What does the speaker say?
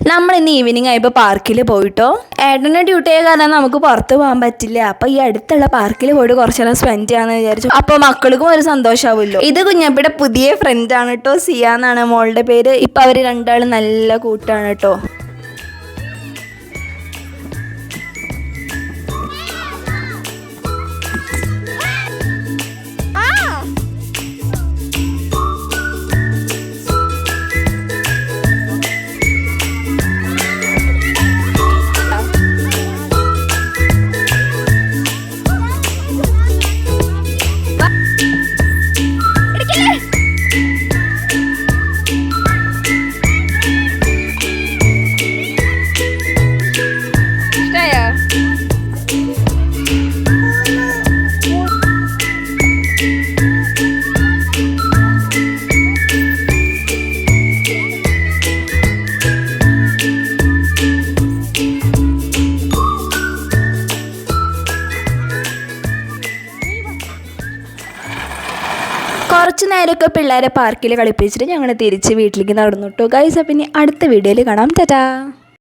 നമ്മൾ ഇന്ന് ഈവനിങ് ആയപ്പോൾ പാർക്കിൽ പോയിട്ടോ. ഏട്ടൻ്റെ ഡ്യൂട്ടി ആയ കാരണം നമുക്ക് പുറത്ത് പോകാൻ പറ്റില്ല. അപ്പോൾ ഈ അടുത്തുള്ള പാർക്കിൽ പോയിട്ട് കുറച്ച് നേരം സ്പെൻഡ് ചെയ്യാമെന്ന് വിചാരിച്ചു. അപ്പോൾ മക്കൾക്കും ഒരു സന്തോഷമാവുമല്ലോ. ഇത് കുഞ്ഞപ്പിയുടെ പുതിയ ഫ്രണ്ടാണ് കേട്ടോ, സിയ എന്നാണ് മോളുടെ പേര്. ഇപ്പം അവർ രണ്ടാളും നല്ല കൂട്ടാണ് കേട്ടോ. കുറച്ച് നേരമൊക്കെ പിള്ളേരെ പാർക്കിൽ കളിപ്പിച്ചിട്ട് ഞങ്ങൾ തിരിച്ച് വീട്ടിലേക്ക് നടന്നു കേട്ടോ ഗൈസ്. അപ്പം ഇനി അടുത്ത വീഡിയോയിൽ കാണാം. ടാറ്റാ.